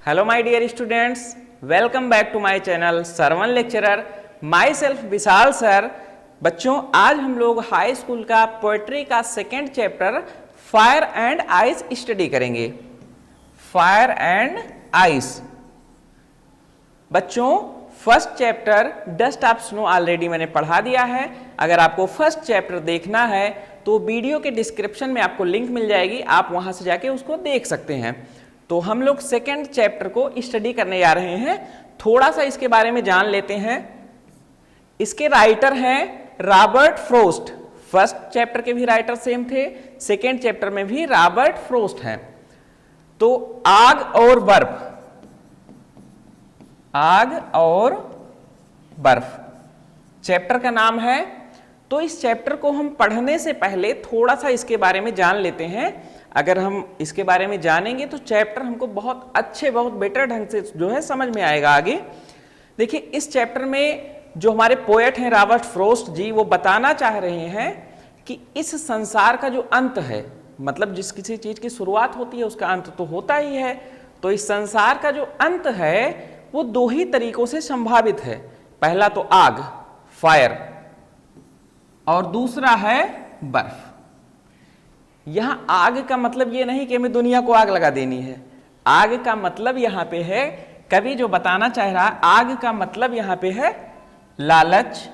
Hello my dear students, welcome back to my channel Sarvan lecturer. Myself Vishal sir. बच्चों, आज हम लोग high school का पोएट्री का second chapter fire and ice study करेंगे। Fire and ice. बच्चों, first chapter dust of snow already मैंने पढ़ा दिया है। अगर आपको फर्स्ट चैप्टर देखना है तो वीडियो के डिस्क्रिप्शन में आपको लिंक मिल जाएगी, आप वहां से जाके उसको देख सकते हैं। तो हम लोग सेकेंड चैप्टर को स्टडी करने जा रहे हैं। थोड़ा सा इसके बारे में जान लेते हैं। इसके राइटर हैं रॉबर्ट फ्रोस्ट। फर्स्ट चैप्टर के भी राइटर सेम थे, सेकेंड चैप्टर में भी रॉबर्ट फ्रोस्ट हैं। तो आग और बर्फ, आग और बर्फ चैप्टर का नाम है। तो इस चैप्टर को हम पढ़ने से पहले थोड़ा सा इसके बारे में जान लेते हैं। अगर हम इसके बारे में जानेंगे तो चैप्टर हमको बहुत अच्छे, बहुत बेटर ढंग से जो है समझ में आएगा आगे। देखिए, इस चैप्टर में जो हमारे पोएट हैं रॉबर्ट फ्रोस्ट जी, वो बताना चाह रहे हैं कि इस संसार का जो अंत है, मतलब जिस किसी चीज की शुरुआत होती है उसका अंत तो होता ही है। तो इस संसार का जो अंत है वो दो ही तरीकों से संभावित है। पहला तो आग, फायर, और दूसरा है बर्फ। यहां आग का मतलब ये नहीं कि हमें दुनिया को आग लगा देनी है। आग का मतलब यहां पे है, कवि जो बताना चाह रहा है, आग का मतलब यहां पे है लालच,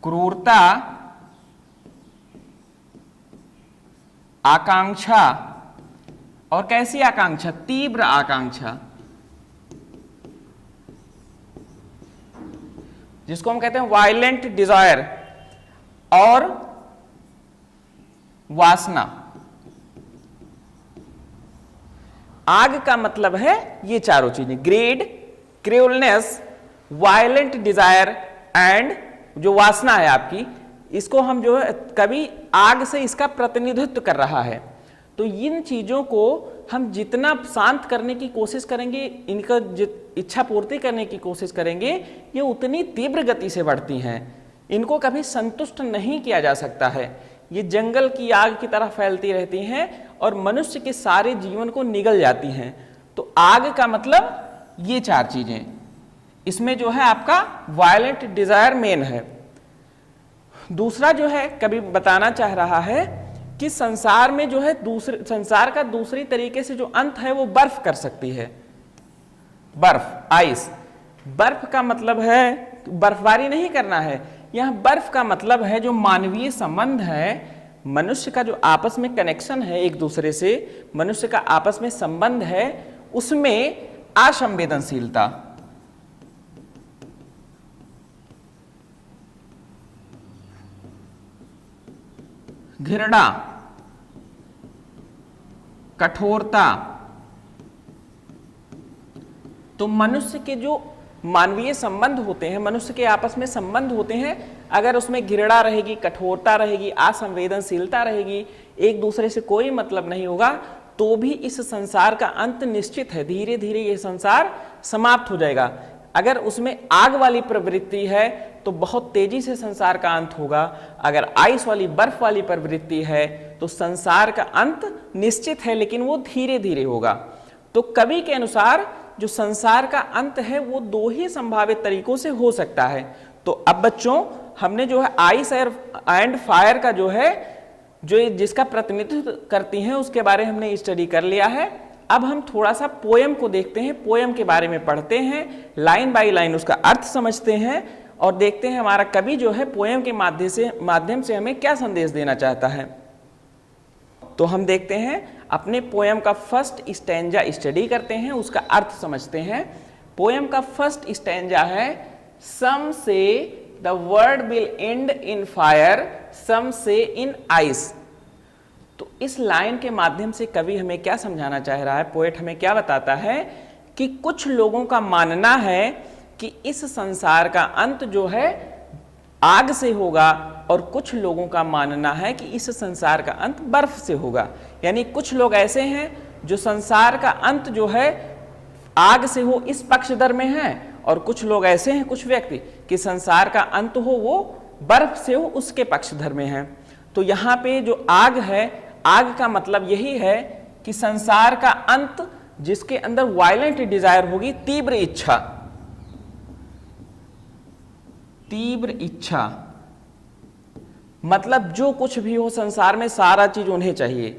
क्रूरता, आकांक्षा। और कैसी आकांक्षा? तीव्र आकांक्षा, जिसको हम कहते हैं वायलेंट डिजायर, और वासना। आग का मतलब है ये चारों चीजें, ग्रीड, क्रूरनेस, वायलेंट डिजायर एंड जो वासना है आपकी। इसको हम जो है कभी आग से इसका प्रतिनिधित्व कर रहा है। तो इन चीजों को हम जितना शांत करने की कोशिश करेंगे, इनका इच्छा पूर्ति करने की कोशिश करेंगे, ये उतनी तीव्र गति से बढ़ती हैं। इनको कभी संतुष्ट नहीं किया जा सकता है। ये जंगल की आग की तरह फैलती रहती हैं और मनुष्य के सारे जीवन को निगल जाती हैं। तो आग का मतलब ये चार चीजें, इसमें जो है आपका वायलेंट डिजायर मेन है। दूसरा जो है कभी बताना चाह रहा है कि संसार में जो है संसार का दूसरी तरीके से जो अंत है वो बर्फ कर सकती है। बर्फ, आइस। बर्फ का मतलब है बर्फबारी नहीं करना है। यह बर्फ का मतलब है जो मानवीय संबंध है, मनुष्य का जो आपस में कनेक्शन है, एक दूसरे से मनुष्य का आपस में संबंध है, उसमें असंवेदनशीलता, घृणा, कठोरता। तो मनुष्य के जो मानवीय संबंध होते हैं, मनुष्य के आपस में संबंध होते हैं, अगर उसमें घृणा रहेगी, कठोरता रहेगी, असंवेदनशीलता रहेगी, एक दूसरे से कोई मतलब नहीं होगा, तो भी इस संसार का अंत निश्चित है। धीरे धीरे ये संसार समाप्त हो जाएगा। अगर उसमें आग वाली प्रवृत्ति है तो बहुत तेजी से संसार का अंत होगा। अगर आइस वाली, बर्फ वाली प्रवृत्ति है तो संसार का अंत निश्चित है, लेकिन वो धीरे धीरे होगा। तो कवि के अनुसार जो संसार का अंत है वो दो ही संभावित तरीकों से हो सकता है। तो अब बच्चों, हमने जो है आइस एंड फायर का जो है, जो जिसका प्रतिनिधित्व करती हैं, उसके बारे में हमने स्टडी कर लिया है। अब हम थोड़ा सा पोयम को देखते हैं, पोयम के बारे में पढ़ते हैं, लाइन बाय लाइन उसका अर्थ समझते हैं और देखते हैं हमारा कवि जो है पोयम के माध्यम से हमें क्या संदेश देना चाहता है। तो हम देखते हैं, अपने पोयम का फर्स्ट स्टैंजा स्टडी करते हैं, उसका अर्थ समझते हैं। पोयम का फर्स्ट स्टैंजा है, some say the world will end in fire, some say in ice. तो इस लाइन के माध्यम से कवि हमें क्या समझाना चाह रहा है, पोएट हमें क्या बताता है कि कुछ लोगों का मानना है कि इस संसार का अंत जो है आग से होगा, और कुछ लोगों का मानना है कि इस संसार का अंत बर्फ से होगा। यानी कुछ लोग ऐसे हैं जो संसार का अंत जो है आग से हो इस पक्षधर में है, और कुछ लोग ऐसे हैं, कुछ व्यक्ति, कि संसार का अंत हो वो बर्फ से हो उसके पक्षधर में है। तो यहाँ पे जो आग है, आग का मतलब यही है कि संसार का अंत जिसके अंदर वायलेंट डिजायर होगी, तीव्र इच्छा, तीव्र इच्छा मतलब जो कुछ भी हो संसार में सारा चीज उन्हें चाहिए,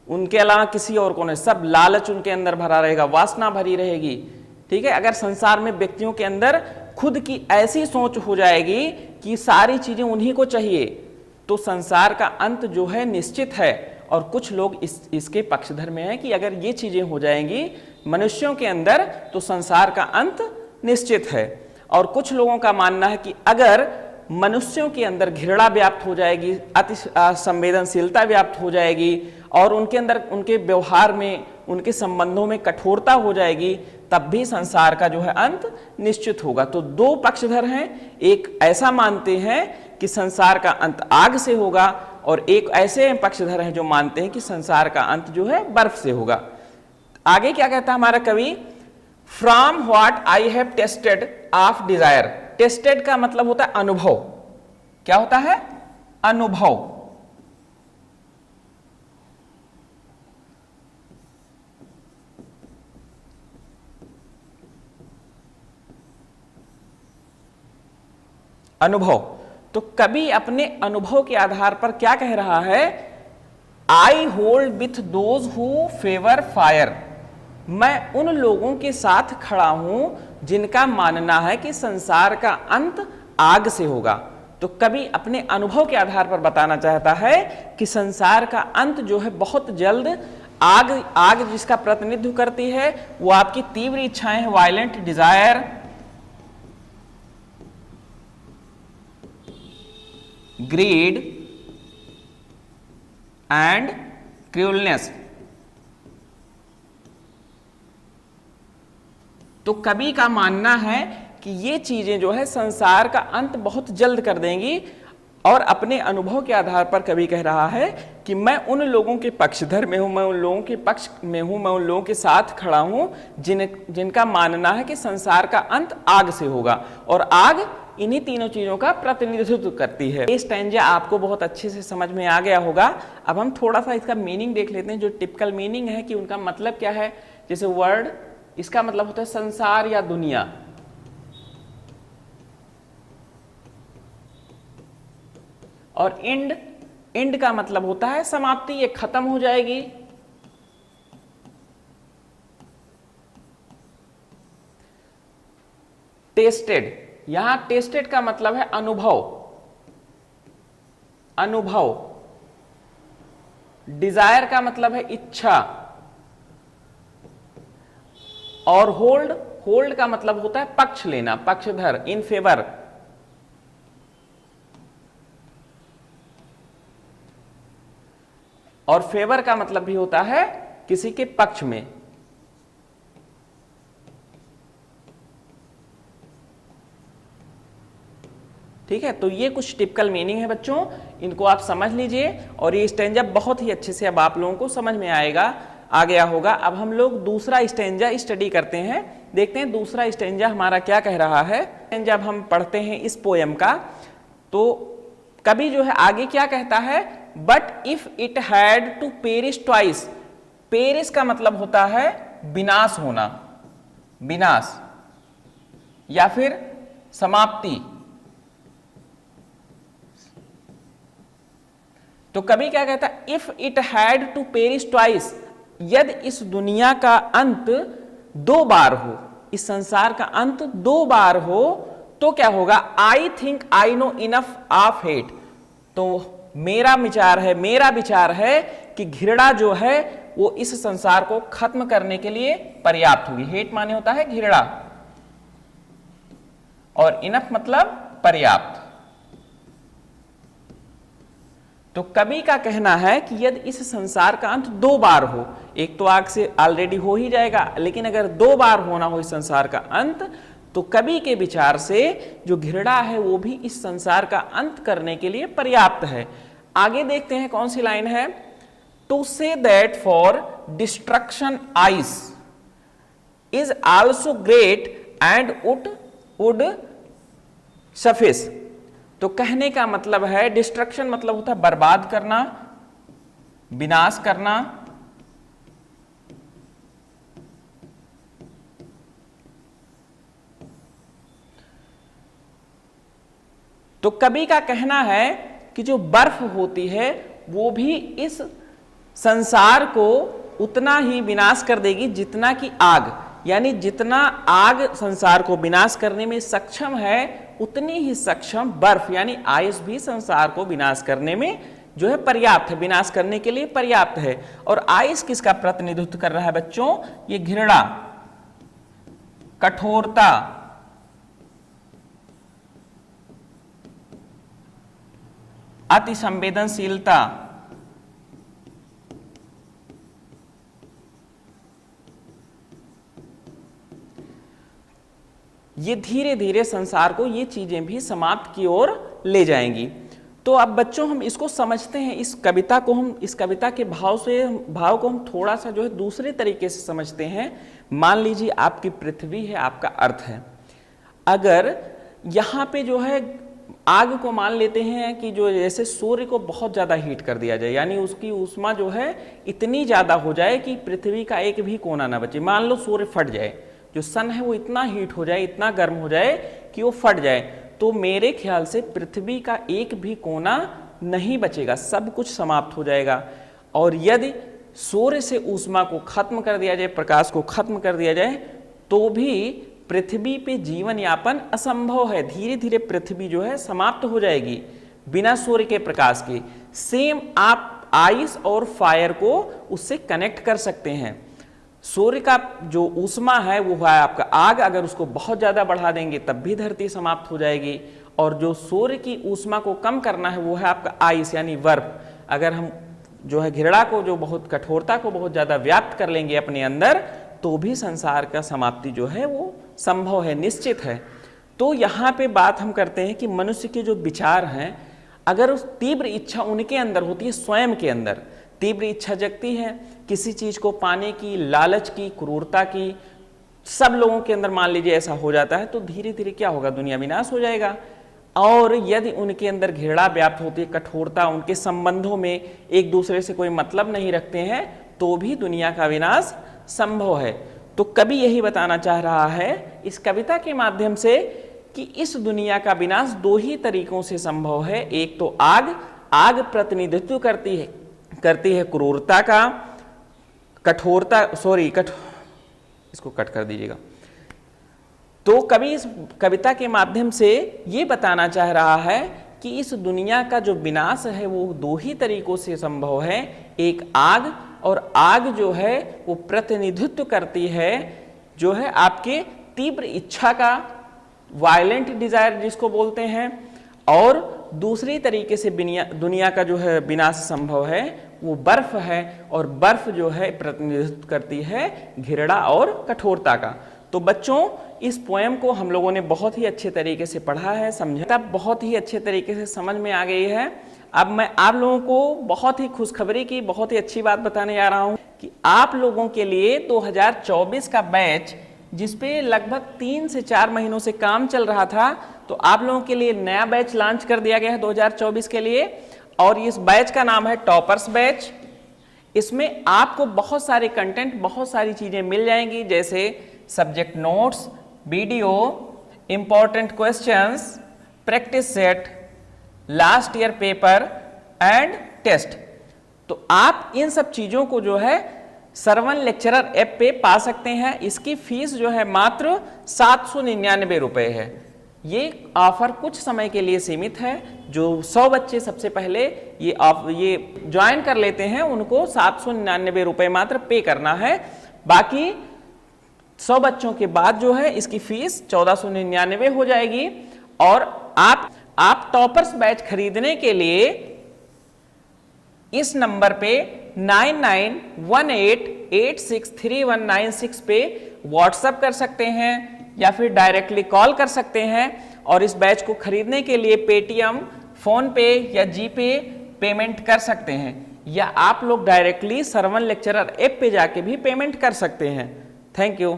उनके अलावा किसी और को नहीं, सब लालच उनके अंदर भरा रहेगा, वासना भरी रहेगी। ठीक है, अगर संसार में व्यक्तियों के अंदर खुद की ऐसी सोच हो जाएगी कि सारी चीजें उन्हीं को चाहिए, तो संसार का अंत जो है निश्चित है। और कुछ लोग इसके पक्षधर में हैं कि अगर ये चीजें हो जाएंगी मनुष्यों के अंदर तो संसार का अंत निश्चित है। और कुछ लोगों का मानना है कि अगर मनुष्यों के अंदर घृणा व्याप्त हो जाएगी, अति संवेदनशीलता व्याप्त हो जाएगी और उनके अंदर, उनके व्यवहार में, उनके संबंधों में कठोरता हो जाएगी, तब भी संसार का जो है अंत निश्चित होगा। तो दो पक्षधर हैं, एक ऐसा मानते हैं कि संसार का अंत आग से होगा और एक ऐसे पक्षधर हैं जो मानते हैं कि संसार का अंत जो है बर्फ से होगा। आगे क्या कहता है हमारा कवि, from what I have tested of desire. Tested का मतलब होता है अनुभव। क्या होता है? अनुभव। अनुभव। तो कवि अपने अनुभव के आधार पर क्या कह रहा है, I hold with those who favour fire. मैं उन लोगों के साथ खड़ा हूं जिनका मानना है कि संसार का अंत आग से होगा। तो कवि अपने अनुभव के आधार पर बताना चाहता है कि संसार का अंत जो है बहुत जल्द आग जिसका प्रतिनिधित्व करती है वो आपकी तीव्र इच्छाएं हैं, वायलेंट डिजायर, ग्रीड एंड क्रूरनेस। तो कवि का मानना है कि ये चीजें जो है संसार का अंत बहुत जल्द कर देंगी। और अपने अनुभव के आधार पर कवि कह रहा है कि मैं उन लोगों के पक्षधर में हूं, मैं उन लोगों के पक्ष में हूं, मैं उन लोगों के साथ खड़ा हूं जिनका मानना है कि संसार का अंत आग से होगा। और आग इन्हीं तीनों चीजों का प्रतिनिधित्व करती है। ये स्टैंजा आपको बहुत अच्छे से समझ में आ गया होगा। अब हम थोड़ा सा इसका मीनिंग देख लेते हैं, जो टिपिकल मीनिंग है कि उनका मतलब क्या है। जैसे वर्ड, इसका मतलब होता है संसार या दुनिया। और एंड का मतलब होता है समाप्ति, ये खत्म हो जाएगी। टेस्टेड, यहां टेस्टेड का मतलब है अनुभव, अनुभव। डिजायर का मतलब है इच्छा। और होल्ड का मतलब होता है पक्ष लेना, पक्षधर, इन फेवर। और फेवर का मतलब भी होता है किसी के पक्ष में। ठीक है, तो ये कुछ टिपिकल मीनिंग है बच्चों, इनको आप समझ लीजिए। और ये स्टैंजा बहुत ही अच्छे से अब आप लोगों को समझ में आ गया होगा। अब हम लोग दूसरा स्टैंजा स्टडी करते हैं, देखते हैं दूसरा स्टैंजा हमारा क्या कह रहा है। जब हम पढ़ते हैं इस पोयम का तो कवि जो है आगे क्या कहता है, but if it had to perish twice. Perish का मतलब होता है विनाश होना, विनाश या फिर समाप्ति। तो कवि क्या कहता है, if it had to perish twice, यदि इस दुनिया का अंत दो बार हो, इस संसार का अंत दो बार हो तो क्या होगा, I think I know enough of hate. तो मेरा विचार है कि घृणा जो है वो इस संसार को खत्म करने के लिए पर्याप्त होगी। हेट माने होता है घृणा और इनफ मतलब पर्याप्त। तो कवि का कहना है कि यदि इस संसार का अंत दो बार हो, एक तो आग से ऑलरेडी हो ही जाएगा, लेकिन अगर दो बार होना हो इस संसार का अंत, तो कवि के विचार से जो घृणा है वो भी इस संसार का अंत करने के लिए पर्याप्त है। आगे देखते हैं कौन सी लाइन है, to say that for destruction ice is also great and would suffice. तो कहने का मतलब है, डिस्ट्रक्शन मतलब होता है बर्बाद करना, विनाश करना, तो कवि का कहना है कि जो बर्फ होती है वो भी इस संसार को उतना ही विनाश कर देगी जितना कि आग, यानी जितना आग संसार को विनाश करने में सक्षम है उतनी ही सक्षम बर्फ यानी आइस भी संसार को विनाश करने में जो है पर्याप्त है, विनाश करने के लिए पर्याप्त है। और आइस किसका प्रतिनिधित्व कर रहा है बच्चों? ये घृणा, कठोरता, अति संवेदनशीलता, ये धीरे धीरे संसार को ये चीजें भी समाप्त की ओर ले जाएंगी। तो अब बच्चों हम इसको समझते हैं, इस कविता के भाव को हम थोड़ा सा जो है दूसरे तरीके से समझते हैं। मान लीजिए आपकी पृथ्वी है, आपका अर्थ है। अगर यहाँ पे जो है आग को मान लेते हैं कि जो जैसे सूर्य को बहुत ज्यादा हीट कर दिया जाए, यानी उसकी ऊष्मा जो है इतनी ज्यादा हो जाए कि पृथ्वी का एक भी कोना ना बचे। मान लो सूर्य फट जाए, जो सन है वो इतना हीट हो जाए, इतना गर्म हो जाए कि वो फट जाए, तो मेरे ख्याल से पृथ्वी का एक भी कोना नहीं बचेगा, सब कुछ समाप्त हो जाएगा। और यदि सूर्य से ऊष्मा को खत्म कर दिया जाए, प्रकाश को खत्म कर दिया जाए, तो भी पृथ्वी पे जीवन यापन असंभव है। धीरे धीरे पृथ्वी जो है समाप्त हो जाएगी बिना सूर्य के प्रकाश के। सेम आप आइस और फायर को उससे कनेक्ट कर सकते हैं। सूर्य का जो ऊष्मा है वो है आपका आग, अगर उसको बहुत ज्यादा बढ़ा देंगे तब भी धरती समाप्त हो जाएगी। और जो सूर्य की ऊष्मा को कम करना है वो है आपका आइस यानी बर्फ। अगर हम जो है घृणा को, जो बहुत कठोरता को बहुत ज्यादा व्याप्त कर लेंगे अपने अंदर, तो भी संसार का समाप्ति जो है वो संभव है, निश्चित है। तो यहाँ पे बात हम करते हैं कि मनुष्य के जो विचार हैं, अगर उस तीव्र इच्छा उनके अंदर होती है, स्वयं के अंदर तीव्र इच्छा जगती है किसी चीज को पाने की, लालच की, क्रूरता की, सब लोगों के अंदर मान लीजिए ऐसा हो जाता है, तो धीरे धीरे क्या होगा? दुनिया विनाश हो जाएगा। और यदि उनके अंदर घृणा व्याप्त होती है, कठोरता, उनके संबंधों में एक दूसरे से कोई मतलब नहीं रखते हैं, तो भी दुनिया का विनाश संभव है। तो कवि यही बताना चाह रहा है इस कविता के माध्यम से कि इस दुनिया का विनाश दो ही तरीकों से संभव है। एक तो आग प्रतिनिधित्व करती है क्रूरता का, कठोरता, इसको कट कर दीजिएगा। तो कवि इस कविता के माध्यम से ये बताना चाह रहा है कि इस दुनिया का जो विनाश है वो दो ही तरीकों से संभव है। एक आग, और आग जो है वो प्रतिनिधित्व करती है जो है आपके तीव्र इच्छा का, वायलेंट डिजायर जिसको बोलते हैं। और दूसरी तरीके से दुनिया का जो है विनाश संभव है वो बर्फ है, और बर्फ जो है प्रतिनिधित्व करती है घृणा और कठोरता का। तो बच्चों इस पोएम को हम लोगों ने बहुत ही अच्छे तरीके से पढ़ा है, समझा, तब बहुत ही अच्छे तरीके से समझ में आ गई है। अब मैं आप लोगों को बहुत ही खुशखबरी की बहुत ही अच्छी बात बताने जा रहा हूं कि आप लोगों के लिए 2024 का बैच, जिसपे लगभग 3 से 4 महीनों से काम चल रहा था, तो आप लोगों के लिए नया बैच लॉन्च कर दिया गया है 2024 के लिए। और इस बैच का नाम है टॉपर्स बैच। इसमें आपको बहुत सारे कंटेंट, बहुत सारी चीजें मिल जाएंगी, जैसे subject notes, video, important questions, practice set, last year paper and test. तो आप इन सब चीजों को जो है सरवन लेक्चरर ऐप पे पा सकते हैं। इसकी फीस जो है मात्र 799 रुपए है। ये ऑफर कुछ समय के लिए सीमित है। जो 100 बच्चे सबसे पहले ये ज्वाइन कर लेते हैं उनको 799 रुपए मात्र पे करना है। बाकी 100 बच्चों के बाद जो है इसकी फीस 1499 हो जाएगी। और आप टॉपर्स बैच खरीदने के लिए इस नंबर पे 9918863196 पे व्हाट्सएप कर सकते हैं या फिर डायरेक्टली कॉल कर सकते हैं। और इस बैच को खरीदने के लिए पेटीएम, फोन पे या जीपे पेमेंट कर सकते हैं, या आप लोग डायरेक्टली सरवन लेक्चरर ऐप पे जाके भी पेमेंट कर सकते हैं। Thank you.